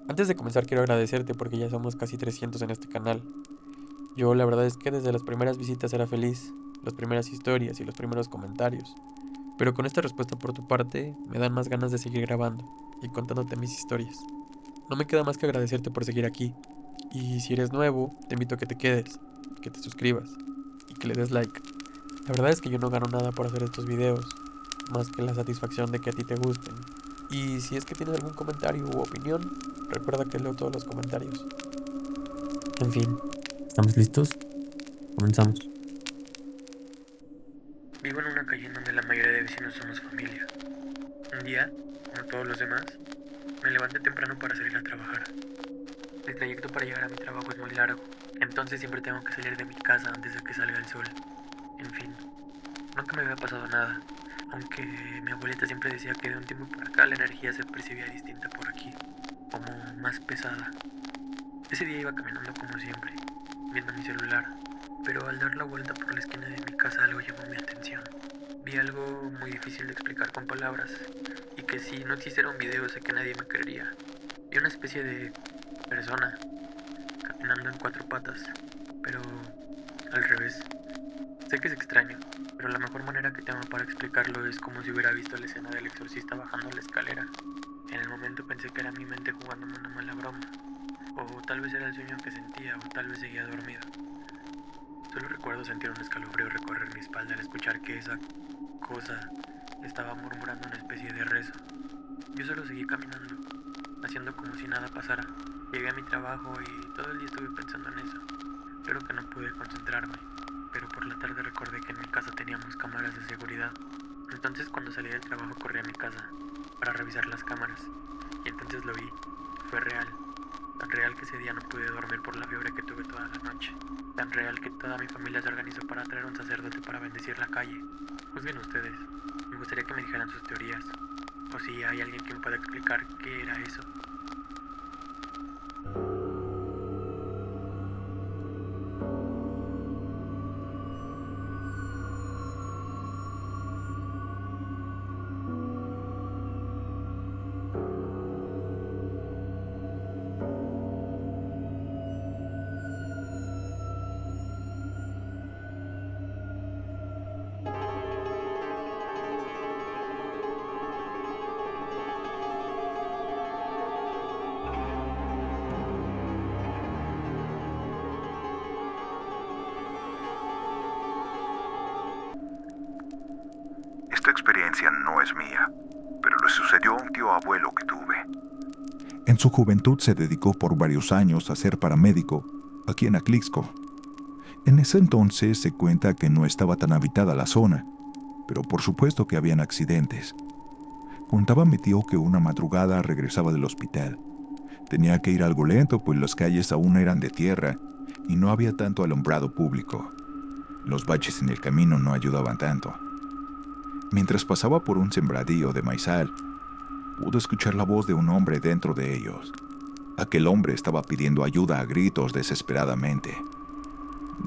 Antes de comenzar quiero agradecerte porque ya somos casi 300 en este canal. Yo la verdad es que desde las primeras visitas era feliz, las primeras historias y los primeros comentarios. Pero con esta respuesta por tu parte me dan más ganas de seguir grabando y contándote mis historias. No me queda más que agradecerte por seguir aquí. Y si eres nuevo, te invito a que te quedes, que te suscribas y que le des like. La verdad es que yo no gano nada por hacer estos videos, más que la satisfacción de que a ti te gusten. Y si es que tienes algún comentario u opinión, recuerda que leo todos los comentarios. En fin, ¿estamos listos? Comenzamos. Vivo en una calle en donde la mayoría de vecinos somos familia. Un día, como todos los demás, me levanté temprano para salir a trabajar. El trayecto para llegar a mi trabajo es muy largo, entonces siempre tengo que salir de mi casa antes de que salga el sol. En fin, nunca me había pasado nada, aunque mi abuelita siempre decía que de un tiempo para acá la energía se percibía distinta por aquí, como más pesada. Ese día iba caminando como siempre, viendo mi celular, pero al dar la vuelta por la esquina de mi casa algo llamó mi atención. Vi algo muy difícil de explicar con palabras, y que si no existiera un video sé que nadie me creería. Vi una especie de persona caminando en cuatro patas, pero al revés. Sé que es extraño, pero la mejor manera que tengo para explicarlo es como si hubiera visto la escena del exorcista bajando la escalera. En el momento pensé que era mi mente jugándome una mala broma, o tal vez era el sueño que sentía, o tal vez seguía dormido. Solo recuerdo sentir un escalofrío recorrer mi espalda al escuchar que esa cosa estaba murmurando una especie de rezo. Yo solo seguí caminando, haciendo como si nada pasara. Llegué a mi trabajo y todo el día estuve pensando en eso. Creo que no pude concentrarme, pero por la tarde recordé que en mi casa teníamos cámaras de seguridad. Entonces cuando salí del trabajo corrí a mi casa para revisar las cámaras. Y entonces lo vi. Fue real. Tan real que ese día no pude dormir por la fiebre que tuve toda la noche. Tan real que toda mi familia se organizó para traer un sacerdote para bendecir la calle. Juzguen ustedes. Me gustaría que me dijeran sus teorías. O si hay alguien que me pueda explicar qué era eso. Esta experiencia no es mía, pero le sucedió a un tío abuelo que tuve. En su juventud se dedicó por varios años a ser paramédico aquí en Atlixco. En ese entonces se cuenta que no estaba tan habitada la zona, pero por supuesto que habían accidentes. Contaba mi tío que una madrugada regresaba del hospital. Tenía que ir algo lento, pues las calles aún eran de tierra y no había tanto alumbrado público. Los baches en el camino no ayudaban tanto. Mientras pasaba por un sembradío de maizal, pudo escuchar la voz de un hombre dentro de ellos. Aquel hombre estaba pidiendo ayuda a gritos desesperadamente.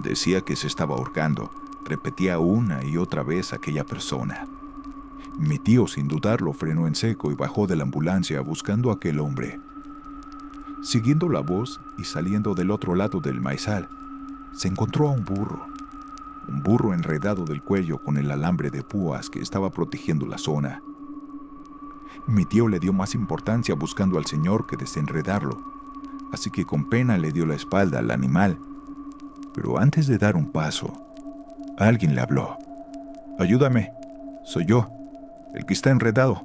Decía que se estaba ahorcando. Repetía una y otra vez aquella persona. Mi tío, sin dudarlo, frenó en seco y bajó de la ambulancia buscando a aquel hombre. Siguiendo la voz y saliendo del otro lado del maizal, se encontró a un burro enredado del cuello con el alambre de púas que estaba protegiendo la zona. Mi tío le dio más importancia buscando al señor que desenredarlo, así que con pena le dio la espalda al animal. Pero antes de dar un paso, alguien le habló. «Ayúdame, soy yo, el que está enredado».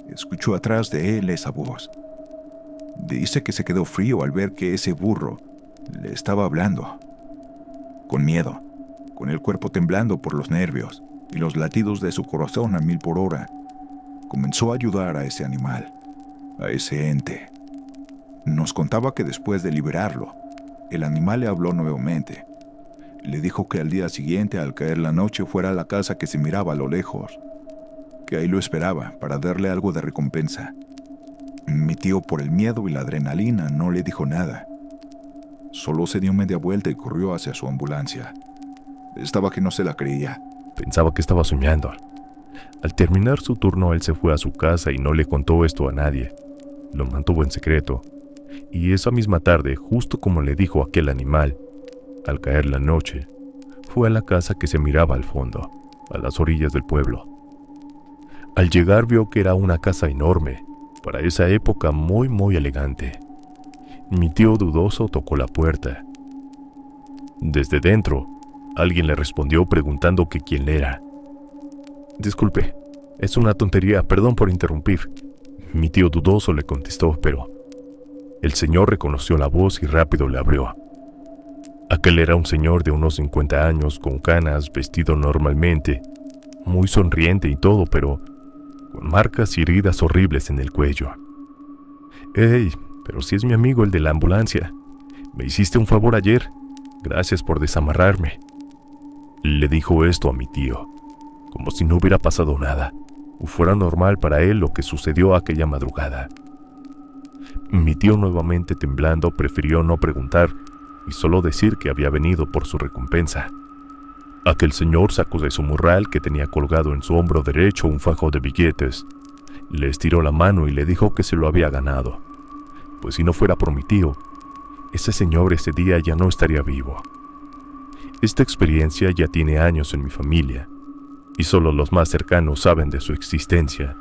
Escuchó atrás de él esa voz. Dice que se quedó frío al ver que ese burro le estaba hablando. Con miedo, con el cuerpo temblando por los nervios y los latidos de su corazón a 1000 por hora, comenzó a ayudar a ese animal, a ese ente. Nos contaba que después de liberarlo, el animal le habló nuevamente. Le dijo que al día siguiente, al caer la noche, fuera a la casa que se miraba a lo lejos, que ahí lo esperaba para darle algo de recompensa. Mi tío, por el miedo y la adrenalina, no le dijo nada. Solo se dio media vuelta y corrió hacia su ambulancia. Estaba que no se la creía. Pensaba que estaba soñando. Al terminar su turno, él se fue a su casa y no le contó esto a nadie. lo mantuvo en secreto, y esa misma tarde, justo como le dijo aquel animal, al caer la noche, fue a la casa que se miraba al fondo, a las orillas del pueblo. Al llegar vio que era una casa enorme, para esa época muy elegante. Mi tío dudoso tocó la puerta. Desde dentro, alguien le respondió preguntando que quién era. «Disculpe, es una tontería, perdón por interrumpir». Mi tío dudoso le contestó, pero el señor reconoció la voz y rápido le abrió. Aquel era un señor de unos 50 años, con canas, vestido normalmente, muy sonriente y todo, pero con marcas y heridas horribles en el cuello. «Hey, pero si es mi amigo el de la ambulancia. Me hiciste un favor ayer. Gracias por desamarrarme». Le dijo esto a mi tío, como si no hubiera pasado nada, o fuera normal para él lo que sucedió aquella madrugada. Mi tío, nuevamente temblando, prefirió no preguntar y solo decir que había venido por su recompensa. Aquel señor sacó de su morral, que tenía colgado en su hombro derecho un fajo de billetes, le estiró la mano y le dijo que se lo había ganado, pues si no fuera por mi tío, ese señor ese día ya no estaría vivo. Esta experiencia ya tiene años en mi familia, y solo los más cercanos saben de su existencia,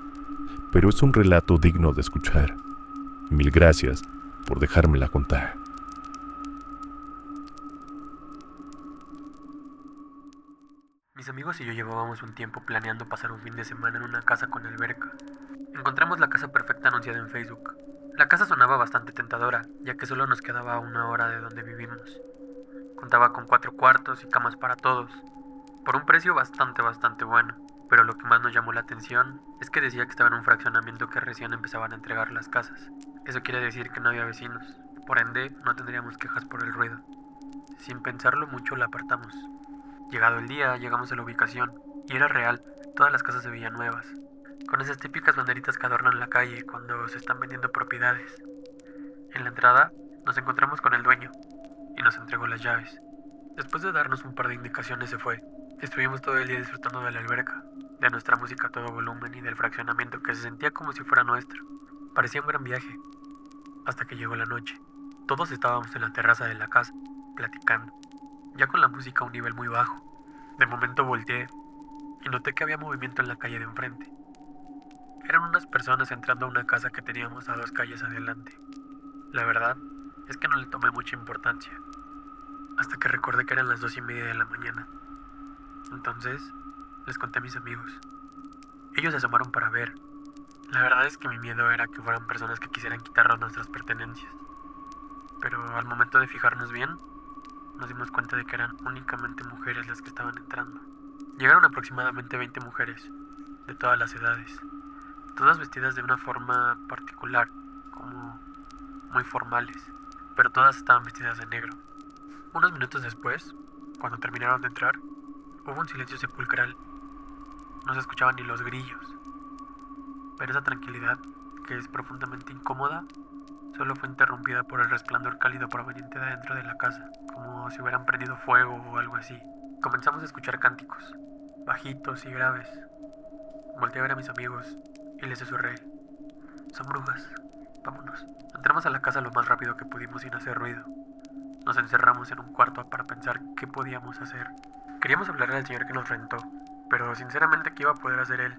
pero es un relato digno de escuchar. Mil gracias por dejármela contar. Mis amigos y yo llevábamos un tiempo planeando pasar un fin de semana en una casa con alberca. Encontramos la casa perfecta anunciada en Facebook. La casa sonaba bastante tentadora, ya que solo nos quedaba a 1 hora de donde vivimos. Contaba con 4 cuartos y camas para todos, por un precio bastante bueno. Pero lo que más nos llamó la atención es que decía que estaba en un fraccionamiento que recién empezaban a entregar las casas. Eso quiere decir que no había vecinos, por ende no tendríamos quejas por el ruido. Sin pensarlo mucho la apartamos. Llegado el día, llegamos a la ubicación, y era real, todas las casas se veían nuevas, con esas típicas banderitas que adornan la calle cuando se están vendiendo propiedades. En la entrada, nos encontramos con el dueño, y nos entregó las llaves. Después de darnos un par de indicaciones se fue. Estuvimos todo el día disfrutando de la alberca, de nuestra música a todo volumen y del fraccionamiento que se sentía como si fuera nuestro. Parecía un gran viaje, hasta que llegó la noche. Todos estábamos en la terraza de la casa, platicando, ya con la música a un nivel muy bajo. De momento volteé y noté que había movimiento en la calle de enfrente. Eran unas personas entrando a una casa que teníamos a 2 calles adelante. La verdad es que no le tomé mucha importancia, hasta que recordé que eran las 2:30 de la mañana. Entonces les conté a mis amigos. Ellos se asomaron para ver. La verdad es que mi miedo era que fueran personas que quisieran quitarnos nuestras pertenencias. Pero al momento de fijarnos bien, nos dimos cuenta de que eran únicamente mujeres las que estaban entrando. Llegaron aproximadamente 20 mujeres, de todas las edades, todas vestidas de una forma particular, como muy formales, pero todas estaban vestidas de negro. Unos minutos después, cuando terminaron de entrar, hubo un silencio sepulcral. No se escuchaban ni los grillos. Pero esa tranquilidad, que es profundamente incómoda, solo fue interrumpida por el resplandor cálido proveniente de adentro de la casa, como si hubieran prendido fuego o algo así. Comenzamos a escuchar cánticos, bajitos y graves. Volteé a ver a mis amigos y les susurré: «Son brujas, vámonos». Entramos a la casa lo más rápido que pudimos sin hacer ruido. Nos encerramos en un cuarto para pensar qué podíamos hacer. Queríamos hablarle al señor que nos rentó, pero sinceramente, ¿qué iba a poder hacer él?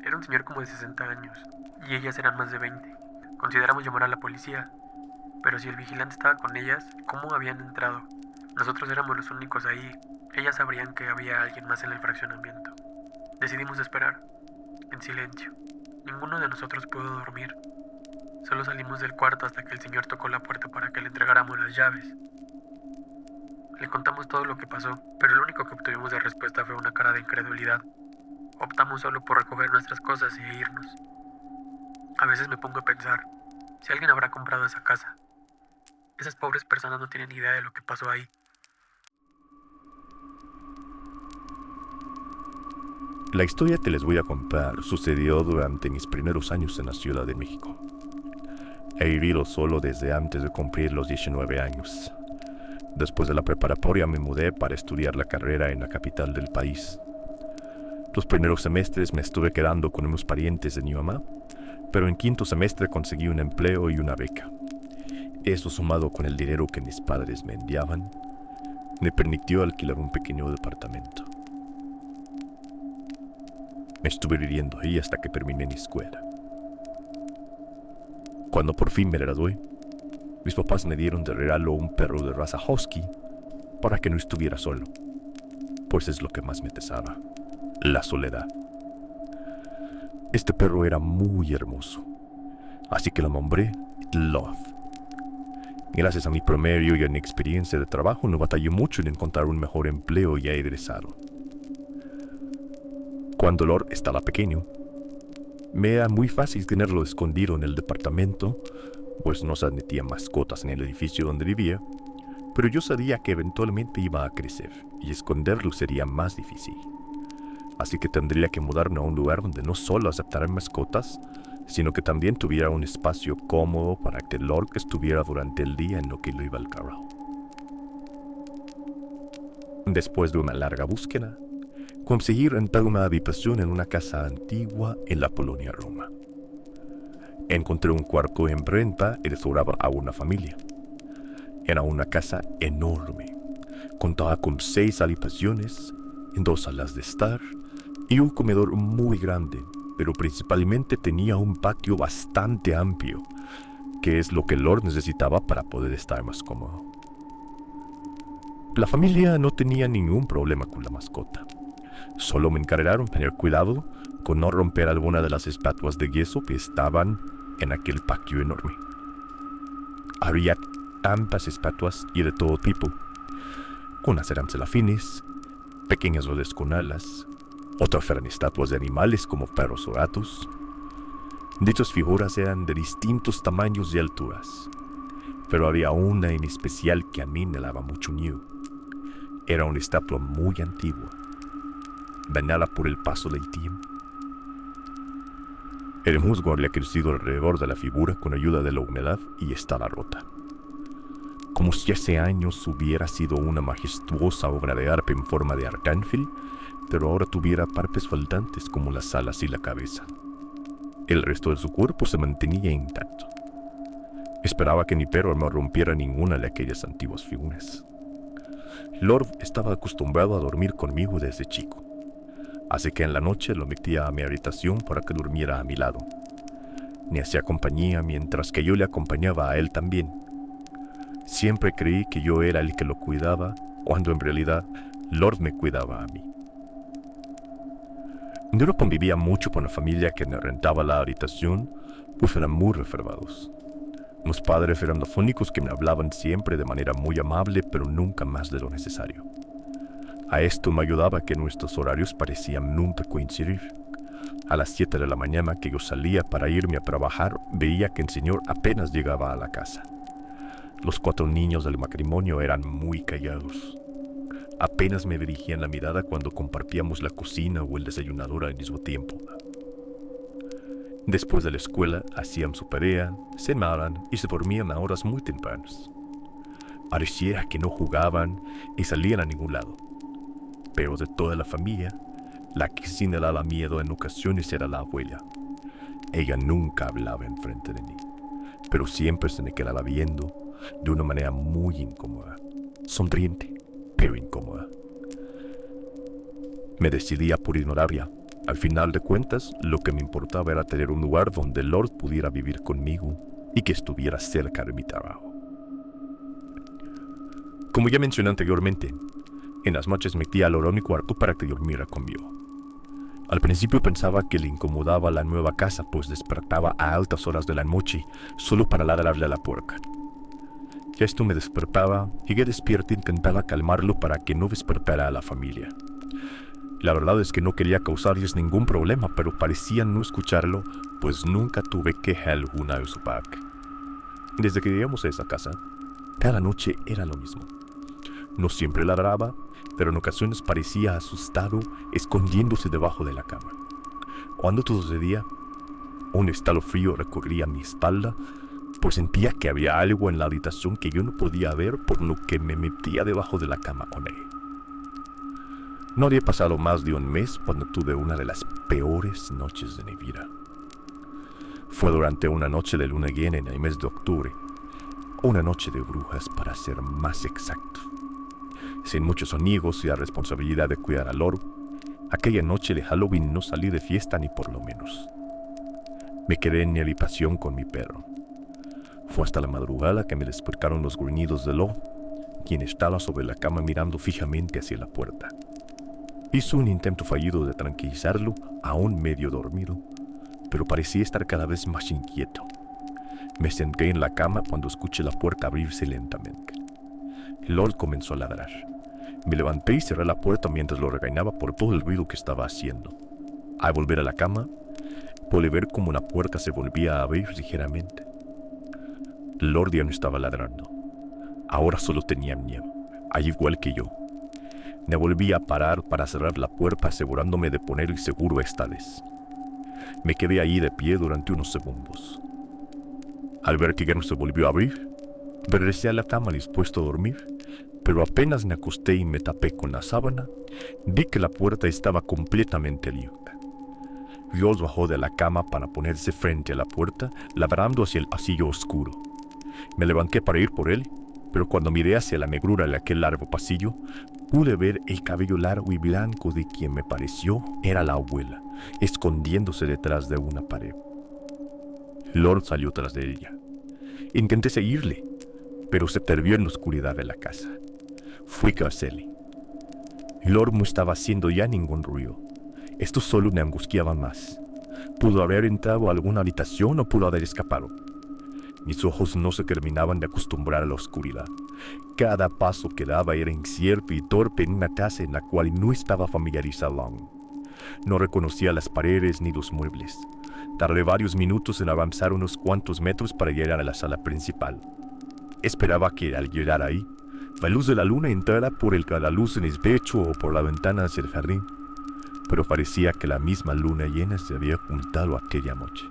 Era un señor como de 60 años, y ellas eran más de 20. Consideramos llamar a la policía, pero si el vigilante estaba con ellas, ¿cómo habían entrado? Nosotros éramos los únicos ahí. Ellas sabrían que había alguien más en el fraccionamiento. Decidimos esperar, en silencio. Ninguno de nosotros pudo dormir. Solo salimos del cuarto hasta que el señor tocó la puerta para que le entregáramos las llaves. Le contamos todo lo que pasó, pero lo único que obtuvimos de respuesta fue una cara de incredulidad. Optamos solo por recoger nuestras cosas e irnos. A veces me pongo a pensar, si alguien habrá comprado esa casa. Esas pobres personas no tienen ni idea de lo que pasó ahí. La historia que les voy a contar sucedió durante mis primeros años en la Ciudad de México. He vivido solo desde antes de cumplir los 19 años. Después de la preparatoria me mudé para estudiar la carrera en la capital del país. Los primeros semestres me estuve quedando con unos parientes de mi mamá, pero en quinto semestre conseguí un empleo y una beca. Eso, sumado con el dinero que mis padres me enviaban, me permitió alquilar un pequeño departamento. Me estuve viviendo ahí hasta que terminé mi escuela. Cuando por fin me gradué, mis papás me dieron de regalo un perro de raza husky para que no estuviera solo, pues es lo que más me pesaba, la soledad. Este perro era muy hermoso, así que lo nombré Love. Gracias a mi promedio y a mi experiencia de trabajo, no batallé mucho en encontrar un mejor empleo ya egresado. Cuando Lord estaba pequeño, me era muy fácil tenerlo escondido en el departamento, pues no se admitían mascotas en el edificio donde vivía, pero yo sabía que eventualmente iba a crecer y esconderlo sería más difícil. Así que tendría que mudarme a un lugar donde no solo aceptaran mascotas, sino que también tuviera un espacio cómodo para que Lord estuviera durante el día en lo que lo iba al carro. Después de una larga búsqueda, conseguí rentar una habitación en una casa antigua en la colonia Roma. Encontré un cuarto en renta y le sobraba a una familia. Era una casa enorme. Contaba con 6 habitaciones, 2 salas de estar y un comedor muy grande, pero principalmente tenía un patio bastante amplio, que es lo que Lord necesitaba para poder estar más cómodo. La familia no tenía ningún problema con la mascota. Solo me encargaron tener cuidado con no romper alguna de las estatuas de yeso que estaban en aquel patio enorme. Había tantas estatuas y de todo tipo. Unas eran serafines, pequeñas olas con alas, otras eran estatuas de animales como perros o gatos. Dichas figuras eran de distintos tamaños y alturas, pero había una en especial que a mí me daba mucho miedo. Era una estatua muy antigua, dañada por el paso del tiempo. El musgo había crecido alrededor de la figura con ayuda de la humedad y estaba rota, como si hace años hubiera sido una majestuosa obra de arte en forma de arcángel, pero ahora tuviera partes faltantes como las alas y la cabeza. El resto de su cuerpo se mantenía intacto. Esperaba que mi perro no rompiera ninguna de aquellas antiguas figuras. Lord estaba acostumbrado a dormir conmigo desde chico, así que en la noche lo metía a mi habitación para que durmiera a mi lado. Me hacía compañía mientras que yo le acompañaba a él también. Siempre creí que yo era el que lo cuidaba, cuando en realidad Lord me cuidaba a mí. Yo no convivía mucho con la familia que me rentaba la habitación, pues eran muy reservados. Mis padres eran los únicos que me hablaban siempre de manera muy amable, pero nunca más de lo necesario. A esto me ayudaba que nuestros horarios parecían nunca coincidir. A las 7 de la mañana que yo salía para irme a trabajar, veía que el señor apenas llegaba a la casa. Los 4 niños del matrimonio eran muy callados. Apenas me dirigían la mirada cuando compartíamos la cocina o el desayunador al mismo tiempo. Después de la escuela, hacían su tarea, cenaban y se dormían a horas muy tempranas. Parecía que no jugaban y salían a ningún lado. Pero de toda la familia, la que sí me daba miedo en ocasiones era la abuela. Ella nunca hablaba enfrente de mí, pero siempre se me quedaba viendo de una manera muy incómoda, sonriente, pero incómoda. Me decidí a por ignorarla. Al final de cuentas, lo que me importaba era tener un lugar donde Lord pudiera vivir conmigo y que estuviera cerca de mi trabajo. Como ya mencioné anteriormente, en las noches metía a Lord a mi cuarto para que durmiera conmigo. Al principio pensaba que le incomodaba la nueva casa, pues despertaba a altas horas de la noche solo para ladrarle a la puerta. Ya esto me despertaba y ya despierto intentaba calmarlo para que no despertara a la familia. La verdad es que no quería causarles ningún problema, pero parecía no escucharlo, pues nunca tuve queja alguna de su parte. Desde que llegamos a esa casa, cada noche era lo mismo. No siempre ladraba, pero en ocasiones parecía asustado, escondiéndose debajo de la cama. Cuando todo sucedía, un escalofrío recorría mi espalda, pues sentía que había algo en la habitación que yo no podía ver, por lo que me metía debajo de la cama con él. No había pasado más de un mes cuando tuve una de las peores noches de mi vida. Fue durante una noche de luna llena en el mes de octubre, una noche de brujas para ser más exacto. Sin muchos amigos y la responsabilidad de cuidar al loro, aquella noche de Halloween no salí de fiesta ni por lo menos. Me quedé en mi habitación con mi perro. Fue hasta la madrugada que me despertaron los gruñidos de Lo, quien estaba sobre la cama mirando fijamente hacia la puerta. Hizo un intento fallido de tranquilizarlo, aún medio dormido, pero parecía estar cada vez más inquieto. Me senté en la cama cuando escuché la puerta abrirse lentamente. Lord comenzó a ladrar. Me levanté y cerré la puerta mientras lo regañaba por todo el ruido que estaba haciendo. Al volver a la cama, pude ver cómo la puerta se volvía a abrir ligeramente. Lord ya no estaba ladrando. Ahora solo tenía miedo, al igual que yo. Me volví a parar para cerrar la puerta, asegurándome de poner el seguro esta vez. Me quedé ahí de pie durante unos segundos. Al ver que ya no se volvió a abrir, regresé a la cama dispuesto a dormir, pero apenas me acosté y me tapé con la sábana, vi que la puerta estaba completamente abierta. Dios bajó de la cama para ponerse frente a la puerta, ladrando hacia el pasillo oscuro. Me levanté para ir por él, pero cuando miré hacia la negrura de aquel largo pasillo, pude ver el cabello largo y blanco de quien me pareció era la abuela, escondiéndose detrás de una pared. Lord salió tras de ella. Intenté seguirle, pero se perdió en la oscuridad de la casa. Fui tras él. Lord no estaba haciendo ya ningún ruido. Esto solo me angustiaba más. Pudo haber entrado a alguna habitación o pudo haber escapado. Mis ojos no se terminaban de acostumbrar a la oscuridad. Cada paso que daba era incierto y torpe en una casa en la cual no estaba familiarizado aún. No reconocía las paredes ni los muebles. Tardé varios minutos en avanzar unos cuantos metros para llegar a la sala principal. Esperaba que al llegar ahí, la luz de la luna entrara por el cadaluz en el pecho o por la ventana hacia el jardín, pero parecía que la misma luna llena se había ocultado aquella noche.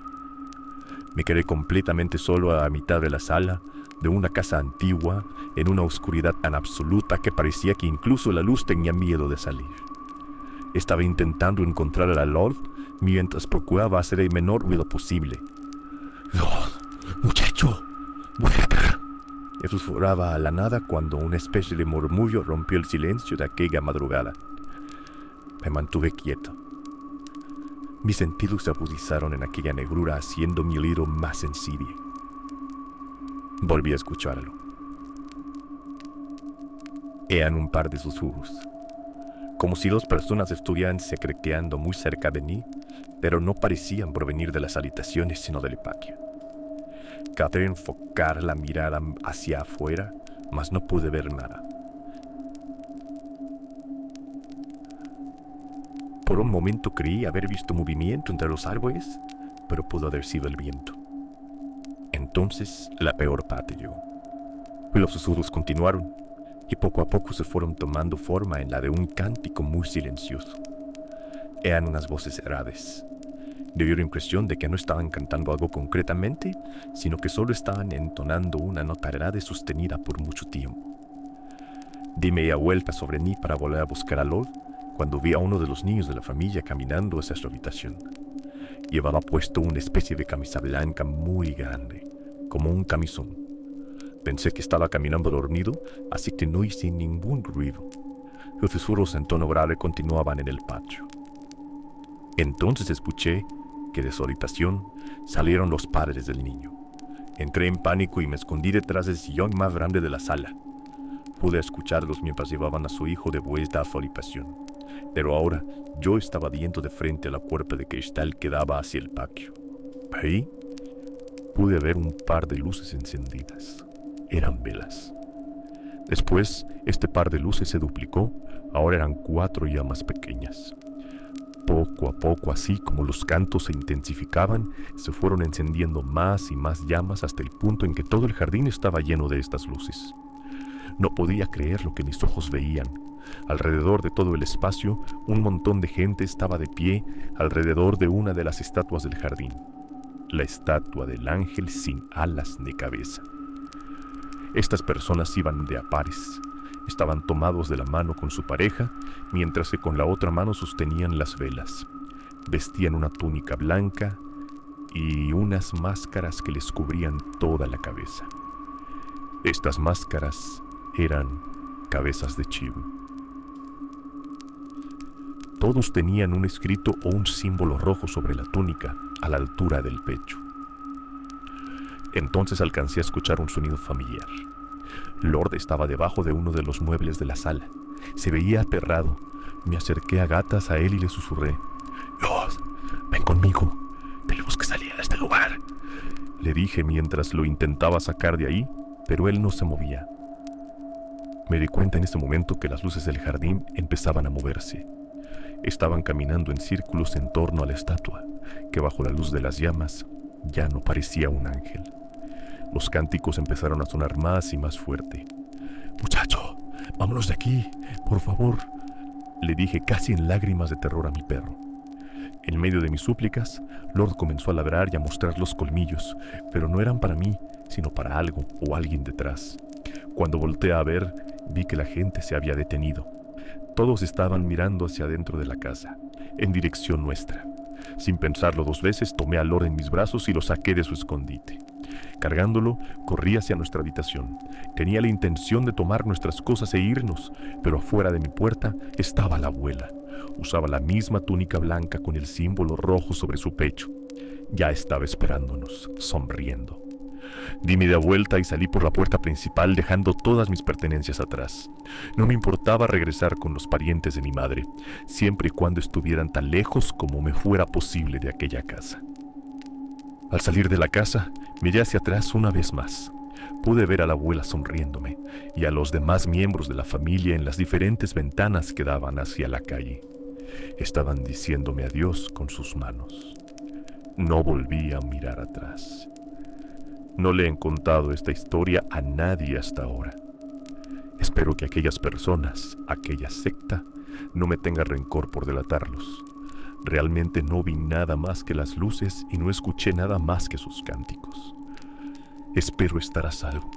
Me quedé completamente solo a la mitad de la sala de una casa antigua, en una oscuridad tan absoluta que parecía que incluso la luz tenía miedo de salir. Estaba intentando encontrar a Lord mientras procuraba hacer el menor ruido posible. «Lord, muchacho, vuelve». Susurraba a la nada cuando una especie de murmullo rompió el silencio de aquella madrugada. Me mantuve quieto. Mis sentidos se agudizaron en aquella negrura, haciendo mi oído más sensible. Volví a escucharlo. Eran un par de susurros, como si dos personas estuvieran secreteando muy cerca de mí, pero no parecían provenir de las habitaciones sino del patio. Traté de enfocar la mirada hacia afuera, mas no pude ver nada. Por un momento creí haber visto movimiento entre los árboles, pero pudo haber sido el viento. Entonces la peor parte llegó. Los susurros continuaron, y poco a poco se fueron tomando forma en la de un cántico muy silencioso. Eran unas voces cerradas. Me dio la impresión de que no estaban cantando algo concretamente, sino que solo estaban entonando una nota grave sostenida por mucho tiempo. Di media vuelta sobre mí para volver a buscar a Lord, cuando vi a uno de los niños de la familia caminando hacia su habitación. Llevaba puesto una especie de camisa blanca muy grande, como un camisón. Pensé que estaba caminando dormido, así que no hice ningún ruido. Los susurros en tono grave continuaban en el patio. Entonces escuché que de su habitación salieron los padres del niño. Entré en pánico y me escondí detrás del sillón más grande de la sala. Pude escucharlos mientras llevaban a su hijo de vuelta a su habitación. Pero ahora yo estaba viendo de frente a la puerta de cristal que daba hacia el patio. Ahí pude ver un par de luces encendidas. Eran velas. Después, este par de luces se duplicó. Ahora eran 4 llamas pequeñas. Poco a poco, así como los cantos se intensificaban, se fueron encendiendo más y más llamas hasta el punto en que todo el jardín estaba lleno de estas luces. No podía creer lo que mis ojos veían. Alrededor de todo el espacio, un montón de gente estaba de pie alrededor de una de las estatuas del jardín. La estatua del ángel sin alas ni cabeza. Estas personas iban de a pares. Estaban tomados de la mano con su pareja, mientras que con la otra mano sostenían las velas. Vestían una túnica blanca y unas máscaras que les cubrían toda la cabeza. Estas máscaras eran cabezas de chivo. Todos tenían un escrito o un símbolo rojo sobre la túnica a la altura del pecho. Entonces alcancé a escuchar un sonido familiar. Lord estaba debajo de uno de los muebles de la sala. Se veía aterrado. Me acerqué a gatas a él y le susurré: «Lord, ven conmigo. Tenemos que salir de este lugar», le dije mientras lo intentaba sacar de ahí, pero él no se movía. Me di cuenta en ese momento que las luces del jardín empezaban a moverse. Estaban caminando en círculos en torno a la estatua, que bajo la luz de las llamas ya no parecía un ángel. Los cánticos empezaron a sonar más y más fuerte. «Muchacho, vámonos de aquí, por favor», le dije casi en lágrimas de terror a mi perro. En medio de mis súplicas, Lord comenzó a ladrar y a mostrar los colmillos, pero no eran para mí, sino para algo o alguien detrás. Cuando volteé a ver, vi que la gente se había detenido. Todos estaban mirando hacia adentro de la casa, en dirección nuestra. Sin pensarlo 2 veces, tomé a Lord en mis brazos y lo saqué de su escondite. Cargándolo, corrí hacia nuestra habitación. Tenía la intención de tomar nuestras cosas e irnos, pero afuera de mi puerta estaba la abuela. Usaba la misma túnica blanca con el símbolo rojo sobre su pecho. Ya estaba esperándonos, sonriendo. Di media vuelta y salí por la puerta principal, dejando todas mis pertenencias atrás. No me importaba regresar con los parientes de mi madre, siempre y cuando estuvieran tan lejos como me fuera posible de aquella casa. Al salir de la casa, miré hacia atrás una vez más. Pude ver a la abuela sonriéndome y a los demás miembros de la familia en las diferentes ventanas que daban hacia la calle. Estaban diciéndome adiós con sus manos. No volví a mirar atrás. No le he contado esta historia a nadie hasta ahora. Espero que aquellas personas, aquella secta, no me tenga rencor por delatarlos. Realmente no vi nada más que las luces y no escuché nada más que sus cánticos. Espero estar a salvo.